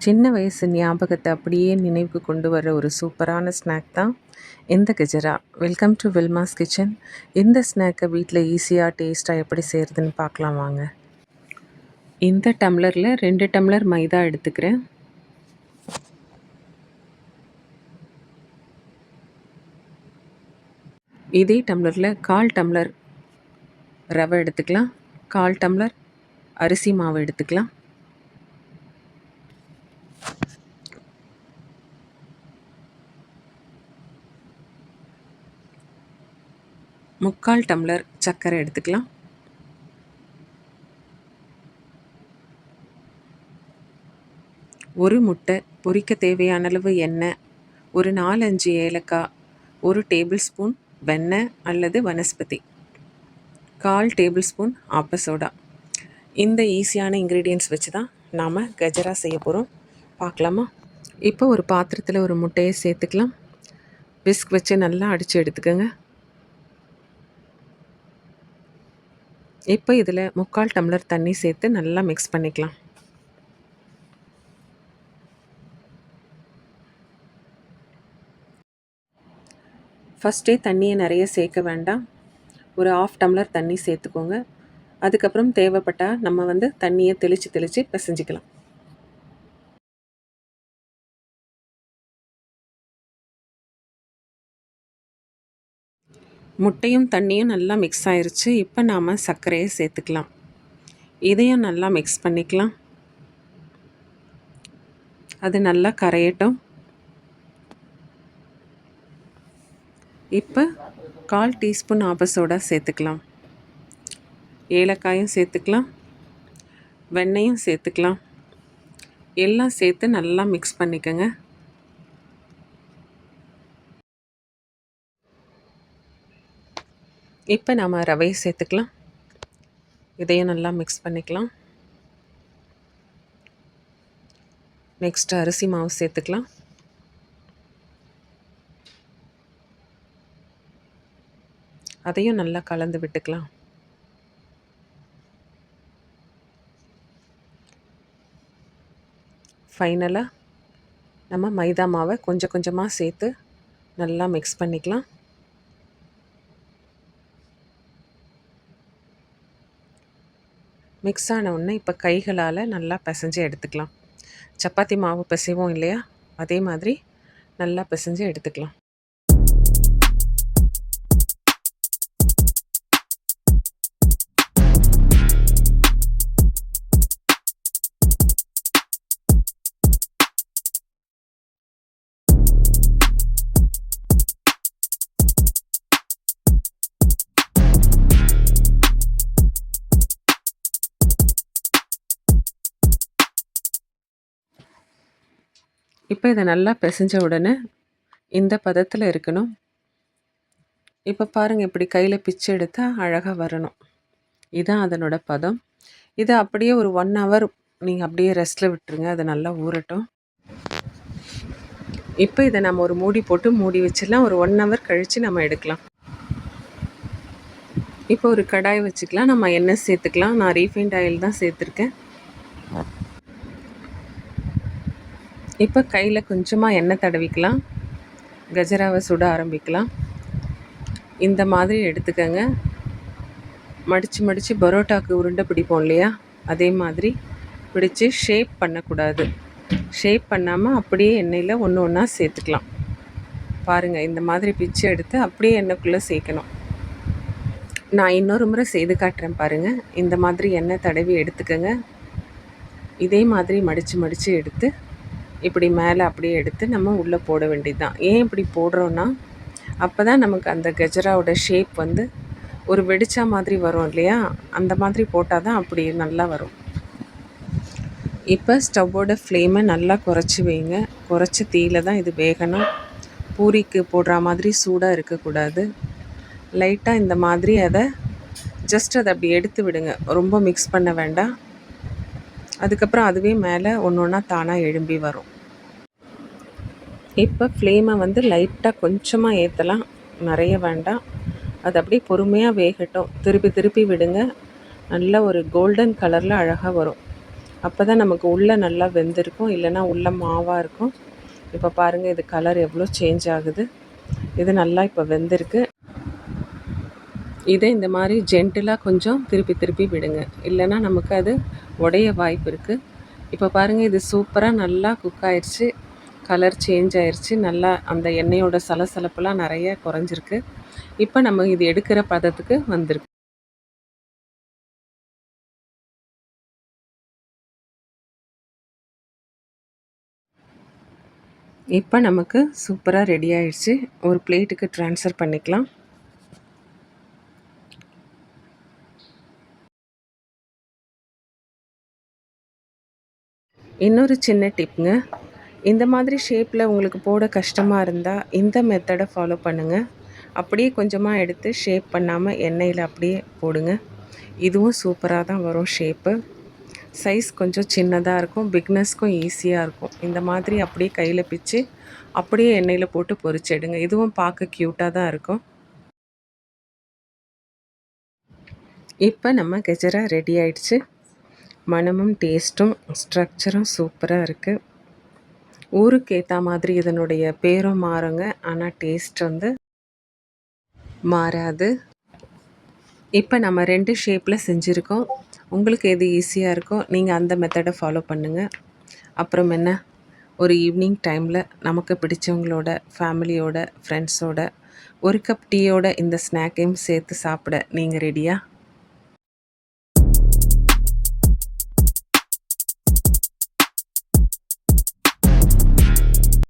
சின்ன வயசு ஞாபகத்தை அப்படியே நினைவுக்கு கொண்டு வர ஒரு சூப்பரான ஸ்நாக் தான் இந்த கஜரா. Welcome to Wilma's kitchen. இந்த ஸ்நாக்கை வீட்டில் ஈஸியாக டேஸ்ட்டாக எப்படி செய்கிறதுன்னு பார்க்கலாம் வாங்க. இந்த டம்ளரில் 2 டம்ளர் மைதா எடுத்துக்கிறேன். இதே டம்ளரில் 1/4 டம்ளர் ரவை எடுத்துக்கலாம். 1/4 டம்ளர் அரிசி மாவு எடுத்துக்கலாம். முக்கால் டம்ளர் சர்க்கரை எடுத்துக்கலாம். ஒரு முட்டை, பொரிக்க தேவையான அளவு எண்ணெய், ஒரு 4-5 ஏலக்காய், 1 டேபிள் ஸ்பூன் வெண்ணெய் அல்லது வனஸ்பதி, 1/4 டேபிள் ஸ்பூன் ஆப்ப சோடா. இந்த ஈஸியான இன்க்ரீடியன்ட்ஸ் வச்சு தான் நாம் கஜரா செய்ய போகிறோம். பார்க்கலாமா? இப்போ ஒரு பாத்திரத்தில் ஒரு முட்டையை சேர்த்துக்கலாம். விஸ்க் வச்சு நல்லா அடித்து எடுத்துக்கோங்க. இப்போ இதில் 3/4 டம்ளர் தண்ணி சேர்த்து நல்லா மிக்ஸ் பண்ணிக்கலாம். ஃபஸ்ட்டே தண்ணியை நிறைய சேர்க்க வேண்டாம். ஒரு 1/2 டம்ளர் தண்ணி சேர்த்துக்கோங்க. அதுக்கப்புறம் தேவைப்பட்டால் நம்ம தண்ணியை தெளித்து பிசைஞ்சிக்கலாம். முட்டையும் தண்ணியும் நல்லா மிக்ஸ் ஆயிருச்சு. இப்போ நாம் சர்க்கரையை சேர்த்துக்கலாம். இதையும் நல்லா மிக்ஸ் பண்ணிக்கலாம். அது நல்லா கரையட்டும். இப்போ 1/4 டீஸ்பூன் ஆப்ப சோடா சேர்த்துக்கலாம். ஏலக்காயும் சேர்த்துக்கலாம். வெண்ணெயும் சேர்த்துக்கலாம். எல்லாம் சேர்த்து நல்லா மிக்ஸ் பண்ணிக்கோங்க. இப்போ நாம் ரவையை சேர்த்துக்கலாம். இதையும் நல்லா மிக்ஸ் பண்ணிக்கலாம். நெக்ஸ்ட் அரிசி மாவு சேர்த்துக்கலாம். அதையும் நல்லா கலந்து விட்டுக்கலாம். ஃபைனலாக நம்ம மைதா மாவை கொஞ்சம் கொஞ்சமாக சேர்த்து நல்லா மிக்ஸ் பண்ணிக்கலாம். மிக்ஸ் ஆன உடனே இப்போ கைகளால் நல்லா பிசைஞ்சு எடுத்துக்கலாம். சப்பாத்தி மாவு பிசைவோம் இல்லையா, அதே மாதிரி நல்லா பிசைஞ்சு எடுத்துக்கலாம். இப்போ இதை நல்லா பிசைஞ்ச உடனே இந்த பதத்தில் இருக்கணும். இப்போ பாருங்கள், இப்படி கையில் பிச்சு எடுத்தால் அழகாக வரணும். இதுதான் அதனோட பதம். இதை அப்படியே ஒரு 1 ஹவர் நீங்கள் அப்படியே ரெஸ்ட்டில் விட்டுருங்க. அது நல்லா ஊறட்டும். இப்போ இதை நம்ம ஒரு மூடி போட்டு மூடி வச்சிடலாம். ஒரு 1 ஹவர் கழித்து நம்ம எடுக்கலாம். இப்போ ஒரு கடாய் வச்சுக்கலாம். நம்ம எண்ணெய் சேர்த்துக்கலாம். நான் ரீஃபைண்ட் ஆயில் தான் சேர்த்துருக்கேன். இப்போ கையில் கொஞ்சமாக எண்ணெய் தடவிக்கலாம். கஜராவை சுட ஆரம்பிக்கலாம். இந்த மாதிரி எடுத்துக்கங்க. மடித்து பரோட்டாவுக்கு உருண்டை பிடிப்போம் இல்லையா, அதே மாதிரி பிடிச்சி ஷேப் பண்ணக்கூடாது. ஷேப் பண்ணாமல் அப்படியே எண்ணெயில் ஒன்று ஒன்றா சேர்த்துக்கலாம். பாருங்கள், இந்த மாதிரி பிச்சு எடுத்து அப்படியே எண்ணெய்க்குள்ளே சேர்க்கணும். நான் இன்னொரு முறை செய்து காட்டுறேன் பாருங்கள். இந்த மாதிரி எண்ணெய் தடவி எடுத்துக்கங்க. இதே மாதிரி மடித்து எடுத்து இப்படி மேலே அப்படியே எடுத்து நம்ம உள்ளே போட வேண்டியது தான். ஏன் இப்படி போடுறோன்னா, அப்போ தான் நமக்கு அந்த கஜராவோட ஷேப் ஒரு வெடிச்சா மாதிரி வரும் இல்லையா, அந்த மாதிரி போட்டால் தான் அப்படி நல்லா வரும். இப்போ ஸ்டவ்வோட ஃப்ளேமை நல்லா குறைச்சி வைங்க. குறைச்ச தீயில் தான் இது வேகணும். பூரிக்கு போடுற மாதிரி சூடாக இருக்கக்கூடாது. லைட்டாக இந்த மாதிரி அதை அப்படி எடுத்து விடுங்க. ரொம்ப மிக்ஸ் பண்ண வேண்டாம். அதுக்கப்புறம் அதுவே மேலே ஒன்று ஒன்றா தானாக எழும்பி வரும். இப்போ ஃப்ளேமை லைட்டாக கொஞ்சமாக ஏற்றலாம், நிறைய வேண்டாம். அது அப்படியே பொறுமையாக வேகட்டும். திருப்பி விடுங்க. நல்ல ஒரு கோல்டன் கலரில் அழகாக வரும். அப்போ தான் நமக்கு உள்ளே நல்லா வெந்திருக்கும், இல்லைன்னா உள்ளே மாவாக இருக்கும். இப்போ பாருங்கள், இது கலர் எவ்வளோ சேஞ்ச் ஆகுது. இது நல்லா இப்போ வெந்திருக்கு. இதை இந்த மாதிரி ஜென்டிலாக கொஞ்சம் திருப்பி திருப்பி விடுங்க, இல்லைன்னா நமக்கு அது உடைய வாய்ப்பு இருக்குது. இப்போ பாருங்கள், இது சூப்பராக நல்லா குக் ஆயிடுச்சு, கலர் சேஞ்ச் ஆயிடுச்சு, நல்லா அந்த எண்ணெயோட சலசலப்பெல்லாம் நிறைய குறைஞ்சிருக்கு. இப்போ நம்ம இது எடுக்கிற பதத்துக்கு வந்திருக்கு. இப்போ நமக்கு சூப்பராக ரெடி ஆயிடுச்சு. ஒரு பிளேட்டுக்கு ட்ரான்ஸ்ஃபர் பண்ணிக்கலாம். இன்னொரு சின்ன டிப்புங்க, இந்த மாதிரி ஷேப்பில் உங்களுக்கு போட கஷ்டமாக இருந்தால் இந்த மெத்தடை ஃபாலோ பண்ணுங்கள். அப்படியே கொஞ்சமாக எடுத்து ஷேப் பண்ணாமல் எண்ணெயில் அப்படியே போடுங்க. இதுவும் சூப்பராக தான் வரும் ஷேப்பு. சைஸ் கொஞ்சம் சின்னதாக இருக்கும், பிக்னஸ்க்கும் ஈஸியாக இருக்கும். இந்த மாதிரி அப்படியே கையில் பிச்சு அப்படியே எண்ணெயில் போட்டு பொரிச்சிடுங்க. இதுவும் பார்க்க க்யூட்டாக தான் இருக்கும். இப்போ நம்ம கெஜரா ரெடி ஆயிடுச்சு. மணமும் டேஸ்ட்டும் ஸ்ட்ரக்சரும் சூப்பராக இருக்குது. ஊருக்கு ஏற்ற மாதிரி இதனுடைய பேரும் மாறுங்க, ஆனால் டேஸ்ட் வந்து மாறாது. இப்போ நம்ம 2 ஷேப்பில் செஞ்சுருக்கோம். உங்களுக்கு எது ஈஸியாக இருக்கோ நீங்கள் அந்த மெத்தடை ஃபாலோ பண்ணுங்கள். அப்புறம் என்ன, ஒரு ஈவினிங் டைமில் நமக்கு பிடிச்சவங்களோட, ஃபேமிலியோட, ஃப்ரெண்ட்ஸோட ஒரு கப் டீயோட இந்த ஸ்நாக்கையும் சேர்த்து சாப்பிட நீங்கள் ரெடியா?